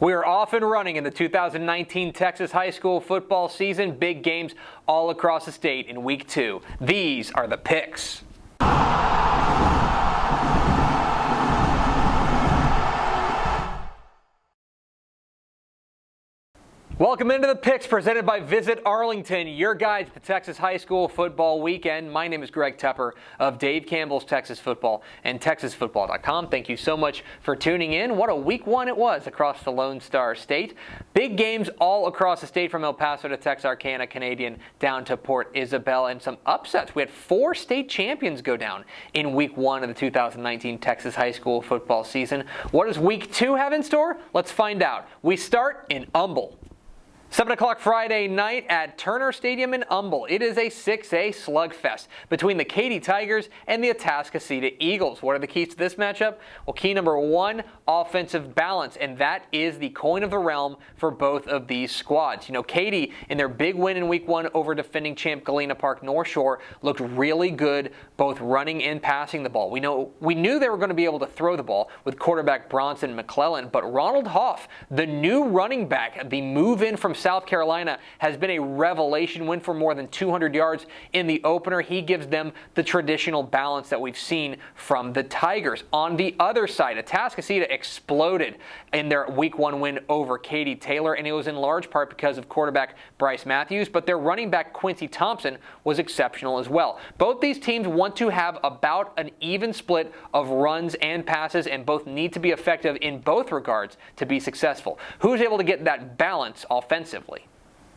We are off and running in the 2019 Texas high school football season. Big games all across the state in Week 2. These are the picks. Welcome into the picks presented by Visit Arlington, your guide to the Texas high school football weekend. My name is Greg Tepper of Dave Campbell's Texas Football and TexasFootball.com. Thank you so much for tuning in. What a week one it was across the Lone Star State. Big games all across the state, from El Paso to Texarkana, Canadian, down to Port Isabel, and some upsets. We had 4 state champions go down in week 1 of the 2019 Texas high school football season. What does week 2 have in store? Let's find out. We start in Humble. 7 o'clock Friday night at Turner Stadium in Humble. It is a 6A slugfest between the Katy Tigers and the Atascocita Eagles. What are the keys to this matchup? Well, key number 1, offensive balance, and that is the coin of the realm for both of these squads. You know, Katy, in their big win in week 1 over defending champ Galena Park North Shore, looked really good both running and passing the ball. We knew they were going to be able to throw the ball with quarterback Bronson McClellan, but Ronald Hoff, the new running back, the move-in from South Carolina, has been a revelation. Win for more than 200 yards in the opener. He gives them the traditional balance that we've seen from the Tigers. On the other side, Atascocita exploded in their week 1 win over Katy Taylor, and it was in large part because of quarterback Bryce Matthews, but their running back Quincy Thompson was exceptional as well. Both these teams want to have about an even split of runs and passes, and both need to be effective in both regards to be successful. Who's able to get that balance offensively?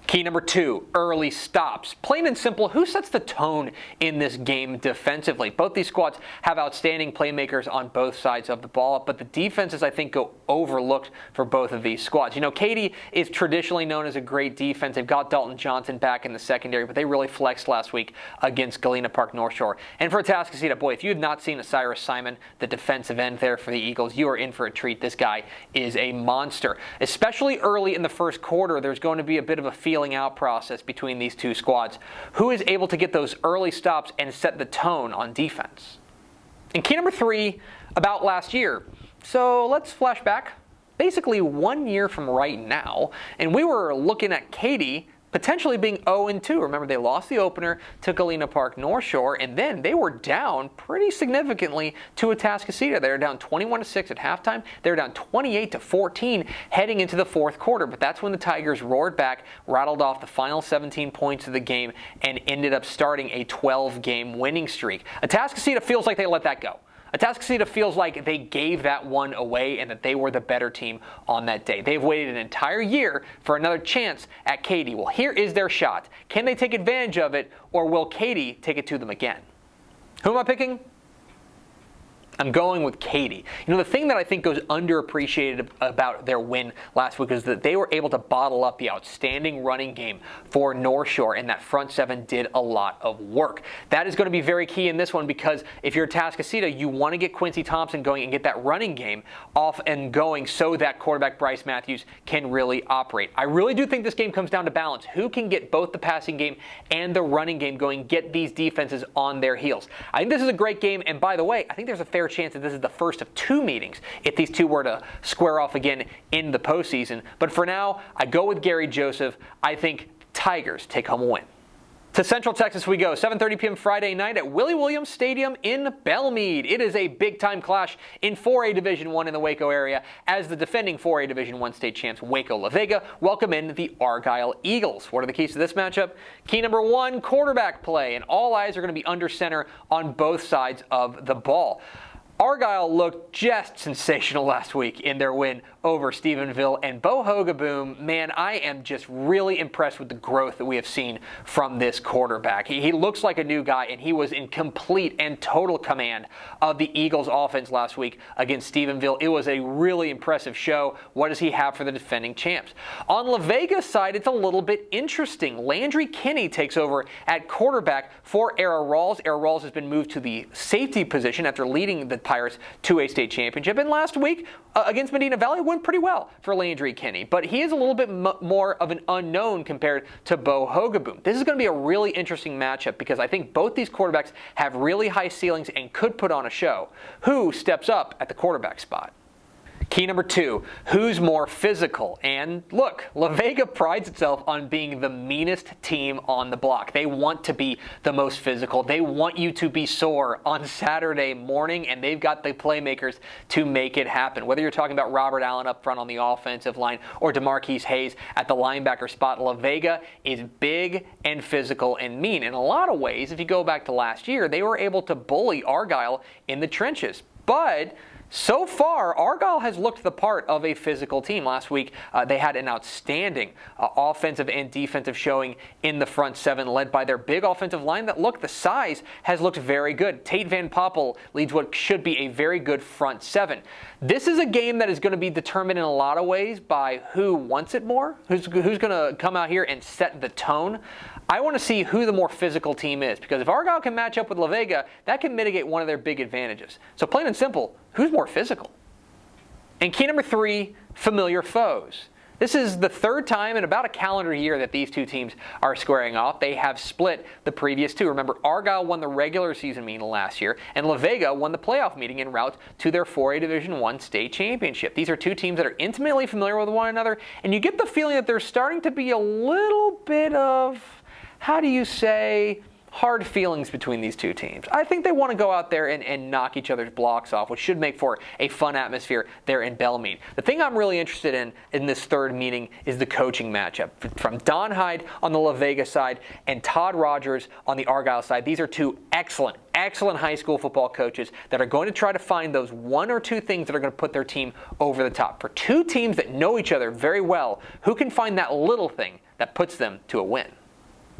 Key number 2, early stops. Plain and simple, who sets the tone in this game defensively? Both these squads have outstanding playmakers on both sides of the ball, but the defenses, I think, go overlooked for both of these squads. You know, Katy is traditionally known as a great defense. They've got Dalton Johnson back in the secondary, but they really flexed last week against Galena Park North Shore. And for Atascocita, boy, if you had not seen Cyrus Simon, the defensive end there for the Eagles, you are in for a treat. This guy is a monster. Especially early in the first quarter, there's going to be a bit of a feeling out process between these two squads. Who is able to get those early stops and set the tone on defense? And key number 3, about last year. So let's flash back basically 1 year from right now, and we were looking at Katy potentially being 0-2. Remember, they lost the opener to Galena Park North Shore, and then they were down pretty significantly to Atascocita. They were down 21-6 at halftime. They were down 28-14 heading into the fourth quarter, but that's when the Tigers roared back, rattled off the final 17 points of the game, and ended up starting a 12-game winning streak. Atascocita feels like they let that go. Atascocita feels like they gave that one away and that they were the better team on that day. They've waited an entire year for another chance at Katy. Well, here is their shot. Can they take advantage of it, or will Katy take it to them again? Who am I picking? I'm going with Katy. You know, the thing that I think goes underappreciated about their win last week is that they were able to bottle up the outstanding running game for North Shore, and that front 7 did a lot of work. That is going to be very key in this one, because if you're Atascocita, you want to get Quincy Thompson going and get that running game off and going so that quarterback Bryce Matthews can really operate. I really do think this game comes down to balance. Who can get both the passing game and the running game going, get these defenses on their heels? I think this is a great game, and by the way, I think there's a fair chance that this is the first of 2 meetings if these two were to square off again in the postseason. But for now, I go with Gary Joseph. I think Tigers take home a win. To Central Texas we go, 7:30 p.m. Friday night at Willie Williams Stadium in Belmead. It is a big-time clash in 4A Division I in the Waco area, as the defending 4A Division I state champs Argyle La Vega welcome in the Argyle Eagles. What are the keys to this matchup? Key number 1, quarterback play, and all eyes are going to be under center on both sides of the ball. Argyle looked just sensational last week in their win over Stephenville, and Bo Hogaboom, man, I am just really impressed with the growth that we have seen from this quarterback. He looks like a new guy, and he was in complete and total command of the Eagles offense last week against Stephenville. It was a really impressive show. What does he have for the defending champs? On La Vega's side, it's a little bit interesting. Landry Kinney takes over at quarterback for Era Rawls. Era Rawls has been moved to the safety position after leading the Pirates to a state championship, and last week against Medina Valley went pretty well for Landry Kinney, but he is a little bit more of an unknown compared to Bo Hogaboom. This is going to be a really interesting matchup because I think both these quarterbacks have really high ceilings and could put on a show. Who steps up at the quarterback spot? Key number 2, who's more physical? And look, La Vega prides itself on being the meanest team on the block. They want to be the most physical. They want you to be sore on Saturday morning, and they've got the playmakers to make it happen. Whether you're talking about Robert Allen up front on the offensive line or DeMarquise Hayes at the linebacker spot, La Vega is big and physical and mean. In a lot of ways, if you go back to last year, they were able to bully Argyle in the trenches. But so far, Argyle has looked the part of a physical team. Last week, they had an outstanding offensive and defensive showing in the front seven, led by their big offensive line that, look, the size has looked very good. Tate Van Poppel leads what should be a very good front seven. This is a game that is going to be determined in a lot of ways by who wants it more, who's going to come out here and set the tone. I want to see who the more physical team is, because if Argyle can match up with La Vega, that can mitigate one of their big advantages. So plain and simple, who's more physical? And key number 3, familiar foes. This is the third time in about a calendar year that these two teams are squaring off. They have split the previous two. Remember, Argyle won the regular season meeting last year, and La Vega won the playoff meeting en route to their 4A Division I state championship. These are two teams that are intimately familiar with one another, and you get the feeling that there's starting to be a little bit of, how do you say, hard feelings between these two teams. I think they want to go out there and knock each other's blocks off, which should make for a fun atmosphere there in Belmead. The thing I'm really interested in this third meeting is the coaching matchup. From Don Hyde on the La Vega side and Todd Rogers on the Argyle side, these are two excellent high school football coaches that are going to try to find those one or two things that are going to put their team over the top. For two teams that know each other very well, who can find that little thing that puts them to a win?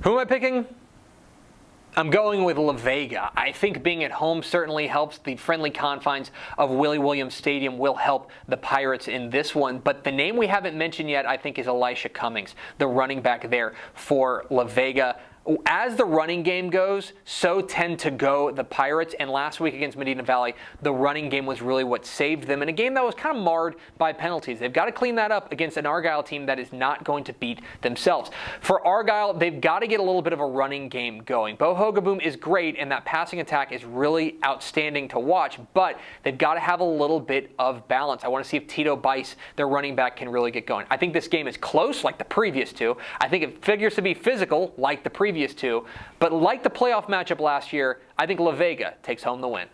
Who am I picking? I'm going with La Vega. I think being at home certainly helps. The friendly confines of Willie Williams Stadium will help the Pirates in this one. But the name we haven't mentioned yet, I think, is Elisha Cummings, the running back there for La Vega. As the running game goes, so tend to go the Pirates. And last week against Medina Valley, the running game was really what saved them in a game that was kind of marred by penalties. They've got to clean that up against an Argyle team that is not going to beat themselves. For Argyle, they've got to get a little bit of a running game going. Bo Hogaboom is great, and that passing attack is really outstanding to watch, but they've got to have a little bit of balance. I want to see if Tito Bice, their running back, can really get going. I think this game is close, like the previous two. I think it figures to be physical, like the previous two, but like the playoff matchup last year, I think La Vega takes home the win.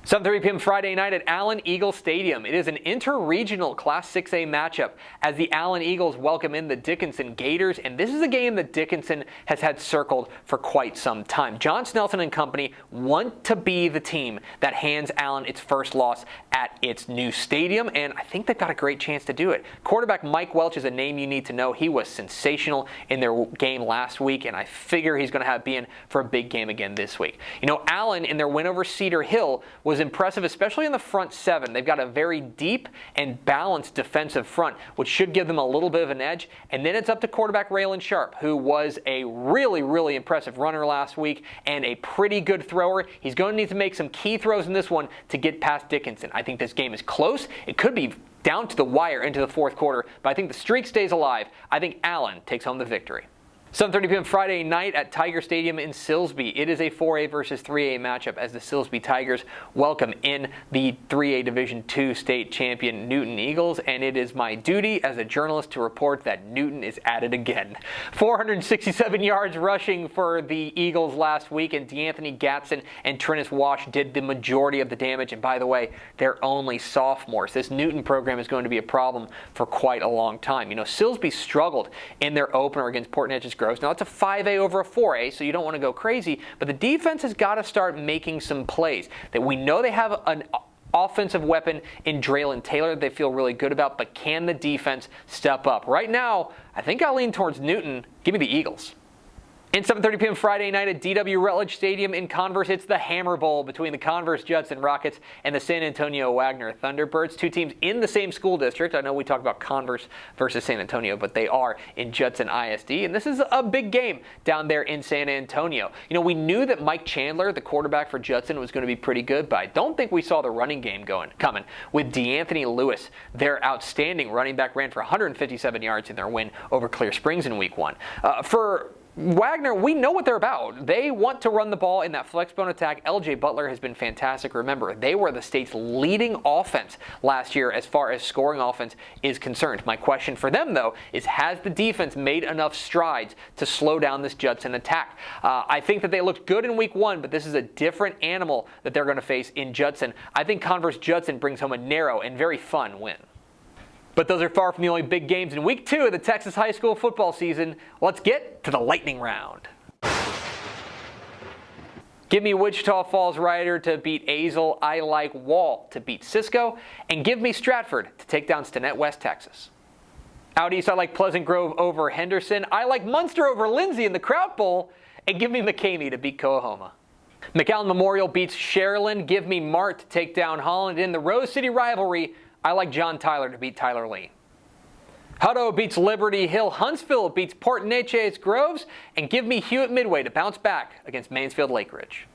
7:30 p.m. Friday night at Allen Eagle Stadium. It is an inter-regional Class 6A matchup as the Allen Eagles welcome in the Dickinson Gators, and this is a game that Dickinson has had circled for quite some time. John Snelson and company want to be the team that hands Allen its first loss at its new stadium, and I think they've got a great chance to do it. Quarterback Mike Welch is a name you need to know. He was sensational in their game last week, and I figure he's going to be in for a big game again this week. You know, Allen, in their win over Cedar Hill, was impressive, especially in the front seven. They've got a very deep and balanced defensive front, which should give them a little bit of an edge. And then it's up to quarterback Raylan Sharp, who was a really impressive runner last week and a pretty good thrower. He's going to need to make some key throws in this one to get past Dickinson. I think this game is close. It could be down to the wire into the fourth quarter, but I think the streak stays alive. I think Allen takes home the victory. 7:30 p.m. Friday night at Tiger Stadium in Silsbee. It is a 4A versus 3A matchup as the Silsbee Tigers welcome in the 3A Division II state champion Newton Eagles, and it is my duty as a journalist to report that Newton is at it again. 467 yards rushing for the Eagles last week, and DeAnthony Gatson and Trennis Wash did the majority of the damage, and by the way, they're only sophomores. This Newton program is going to be a problem for quite a long time. You know, Silsbee struggled in their opener against Port Neches Groves. Now, it's a 5A over a 4A, so you don't want to go crazy, but the defense has got to start making some plays. That we know they have an offensive weapon in Draylon Taylor they feel really good about, but can the defense step up? Right now, I think I'll lean towards Newton. Give me the Eagles. And 7:30 p.m. Friday night at DW Rutledge Stadium in Converse, it's the Hammer Bowl between the Converse Judson Rockets and the San Antonio Wagner Thunderbirds, two teams in the same school district. I know we talk about Converse versus San Antonio, but they are in Judson ISD, and this is a big game down there in San Antonio. You know, we knew that Mike Chandler, the quarterback for Judson, was going to be pretty good, but I don't think we saw the running game coming. With DeAnthony Lewis, their outstanding running back, ran for 157 yards in their win over Clear Springs in Week 1. For Wagner, we know what they're about. They want to run the ball in that flex bone attack. LJ Butler has been fantastic. Remember, they were the state's leading offense last year as far as scoring offense is concerned. My question for them, though, is has the defense made enough strides to slow down this Judson attack? I think that they looked good in week 1, but this is a different animal that they're going to face in Judson. I think Converse Judson brings home a narrow and very fun win. But those are far from the only big games in week 2 of the Texas high school football season. Let's get to the lightning round. Give me Wichita Falls Rider to beat Azle. I like Wall to beat Cisco. And give me Stratford to take down Stinnett West Texas. Out east, I like Pleasant Grove over Henderson. I like Munster over Lindsay in the Kraut Bowl. And give me McCamey to beat Coahoma. McAllen Memorial beats Sherilyn. Give me Mart to take down Holland. In the Rose City rivalry, I like John Tyler to beat Tyler Lee. Hutto beats Liberty Hill. Huntsville beats Port Neches Groves. And give me Hewitt Midway to bounce back against Mansfield Lake Ridge.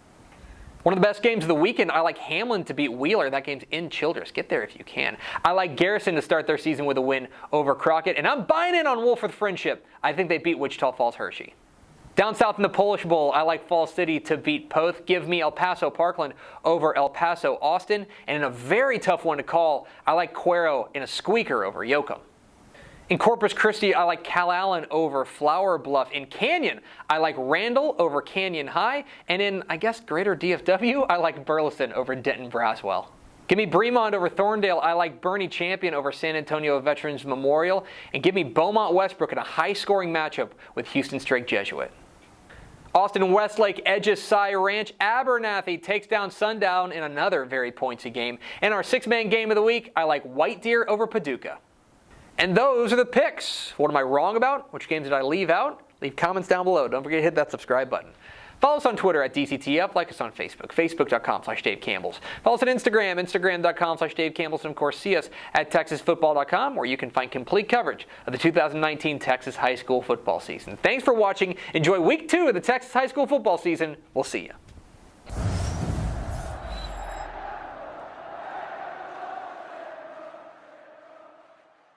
One of the best games of the weekend, I like Hamlin to beat Wheeler. That game's in Childress. Get there if you can. I like Garrison to start their season with a win over Crockett. And I'm buying in on Wolfforth Friendship. I think they beat Wichita Falls Hershey. Down south in the Polish Bowl, I like Falls City to beat Poth. Give me El Paso Parkland over El Paso Austin. And in a very tough one to call, I like Cuero in a squeaker over Yoakum. In Corpus Christi, I like Calallen over Flower Bluff. In Canyon, I like Randall over Canyon High. And in, I guess, Greater DFW, I like Burleson over Denton Braswell. Give me Bremont over Thorndale. I like Bernie Champion over San Antonio Veterans Memorial. And give me Beaumont Westbrook in a high-scoring matchup with Houston Strake Jesuit. Austin Westlake edges Cy Ranch. Abernathy takes down Sundown in another very pointsy game. And our 6-man game of the week, I like White Deer over Paducah. And those are the picks. What am I wrong about? Which games did I leave out? Leave comments down below. Don't forget to hit that subscribe button. Follow us on Twitter at DCTF. Like us on Facebook, facebook.com/DaveCampbells. Follow us on Instagram, instagram.com/DaveCampbells. And of course, see us at TexasFootball.com, where you can find complete coverage of the 2019 Texas high school football season. Thanks for watching. Enjoy week 2 of the Texas high school football season. We'll see you.